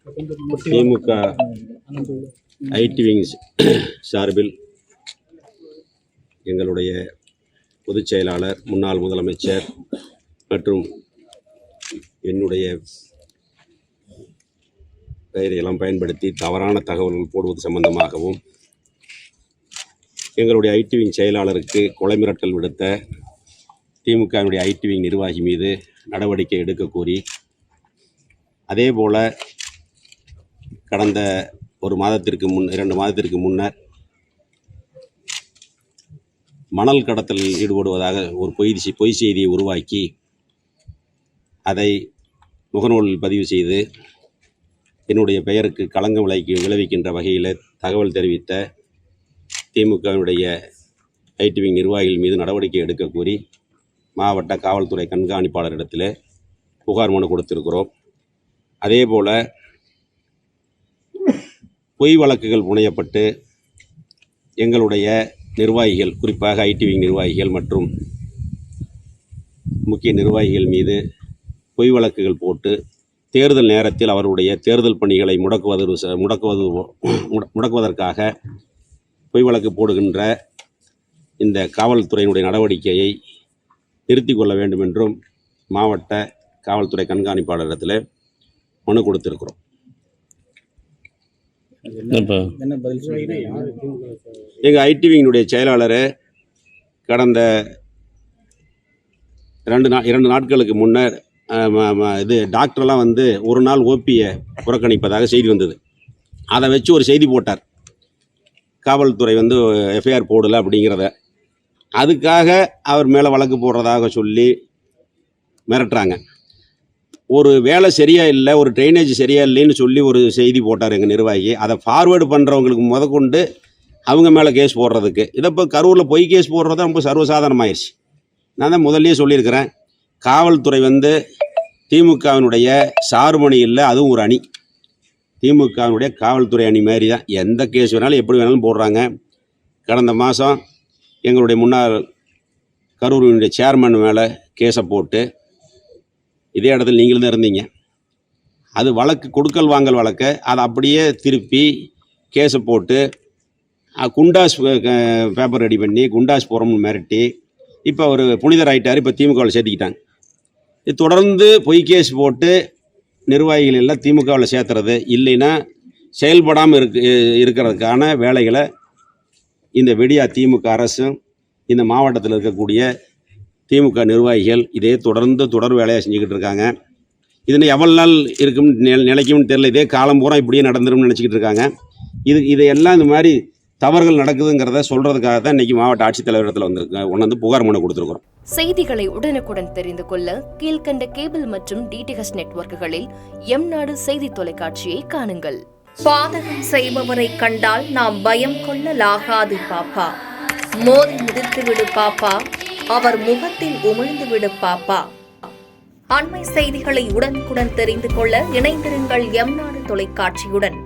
திமுக ID wings சார்பில் எங்களுடைய பொதுச் செயலாளர், முன்னாள் முதலமைச்சர் மற்றும் என்னுடைய பெயரையெல்லாம் பயன்படுத்தி தவறான தகவல்கள் போடுவது சம்பந்தமாகவும், எங்களுடைய ஐடி விங் செயலாளருக்கு கொலை மிரட்டல் விடுத்த திமுகவினுடைய ஐடி விங் நிர்வாகி மீது நடவடிக்கை எடுக்க கோரி, அதேபோல் கடந்த 2 மாதத்திற்கு முன்னர் மணல் கடத்தலில் ஈடுபடுவதாக ஒரு பொய் செய்தியை உருவாக்கி அதை முகநூலில் பதிவு செய்து என்னுடைய பெயருக்கு களங்கம் விளைவிக்கின்ற வகையில் தகவல் தெரிவித்த திமுகவினுடைய ஐடி விங் நிர்வாகிகள் மீது நடவடிக்கை எடுக்க கோரி மாவட்ட காவல்துறை கண்காணிப்பாளரிடத்தில் புகார் மனு கொடுத்திருக்கிறோம். அதேபோல் பொய் வழக்குகள் புனையப்பட்டு எங்களுடைய நிர்வாகிகள், குறிப்பாக ஐடி விங் நிர்வாகிகள் மற்றும் முக்கிய நிர்வாகிகள் மீது பொய் வழக்குகள் போட்டு தேர்தல் நேரத்தில் அவருடைய தேர்தல் பணிகளை முடக்குவதற்காக பொய் வழக்கு போடுகின்ற இந்த காவல்துறையினுடைய நடவடிக்கையை நிறுத்திக் கொள்ள வேண்டும் என்றும் மாவட்ட காவல்துறை கண்காணிப்பாளரிடத்தில் மனு கொடுத்திருக்கிறோம். எங்கள் ஐடி விங்கினுடைய செயலாளர் கடந்த 2 நாட்களுக்கு முன்னர் டாக்டர்லாம் ஒரு நாள் ஓபியை புறக்கணிப்பதாக செய்தி வந்தது. அதை வச்சு ஒரு செய்தி போட்டார். காவல்துறை எஃப்ஐஆர் போடலை அப்படிங்கிறத, அதுக்காக அவர் மேலே வழக்கு போடுறதாக சொல்லி மிரட்டுறாங்க. ஒரு வேலை சரியாக இல்லை, ஒரு ட்ரைனேஜ் சரியாக இல்லைன்னு சொல்லி ஒரு செய்தி போட்டார் எங்கள் நிர்வாகி. அதை ஃபார்வேர்டு பண்ணுறவங்களுக்கு முதற்கொண்டு அவங்க மேலே கேஸ் போடுறதுக்கு, இதை இப்போ கரூரில் பொய் கேஸ் போடுறது ரொம்ப சர்வசாதாரணமாயிடுச்சு. நான் தான் முதல்லையே சொல்லியிருக்கிறேன், காவல்துறை திமுகவினுடைய சார்பணி இல்லை, அதுவும் ஒரு அணி. திமுகவினுடைய காவல்துறை அணி மாதிரி தான். எந்த கேஸ் வேணாலும் எப்படி வேணாலும் போடுறாங்க. கடந்த மாதம் எங்களுடைய முன்னாள் கரூரினுடைய சேர்மன் மேலே கேஸை போட்டு, இதே இடத்துல நீங்களும் தான் இருந்தீங்க, அது வழக்கு கொடுக்கல் வாங்கல் வழக்கை அதை அப்படியே திருப்பி கேஸை போட்டு குண்டாஸ் பேப்பர் ரெடி பண்ணி குண்டாஸ் போகிறோம்னு மிரட்டி இப்போ ஒரு புனிதர் ஆகிட்டார். இப்போ திமுகவில் சேர்த்துக்கிட்டாங்க. இது தொடர்ந்து பொய் கேஸ் போட்டு நிர்வாகிகள் எல்லாம் திமுகவில் சேர்த்துறது, இல்லைன்னா செயல்படாமல் இருக்கிறதுக்கான வேலைகளை இந்த விடியா திமுக அரசும் இந்த மாவட்டத்தில் இருக்கக்கூடிய திமுக நிர்வாகிகள் இதே தொடர் வேலையாக செஞ்சுக்கிட்டு இருக்காங்க. இது எவ்வளோ நாள் இருக்கும் நிலைக்கும்னு தெரியல. இதே காலம் பூரா இப்படியே நடந்துரும்னு நினச்சிக்கிட்டு இருக்காங்க. இதையெல்லாம் இந்த மாதிரி தவறுகள் நடக்குதுங்கிறத சொல்கிறதுக்காக தான் இன்றைக்கி மாவட்ட ஆட்சித்தலைவரிடத்தில் புகார் மனு கொடுத்துருக்குறோம். செய்திகளை உடனுக்குடன் தெரிந்து கொள்ள கீழ்கண்ட கேபிள் மற்றும் டிடிஹெச் நெட்வொர்க்குகளில் எம்நாடு செய்தி தொலைக்காட்சியை காணுங்கள். பாதகம் செய்பவரை கண்டால் நாம் பயம் கொள்ளலாகாது பாப்பா. மோதி மிதித்துவிடு பாப்பா, அவர் முகத்தில் உமிழ்ந்துவிடு பாப்பா. அண்மை செய்திகளை உடனுக்குடன் தெரிந்து கொள்ள இணைந்திருங்கள் எம்நாடு தொலைக்காட்சியுடன்.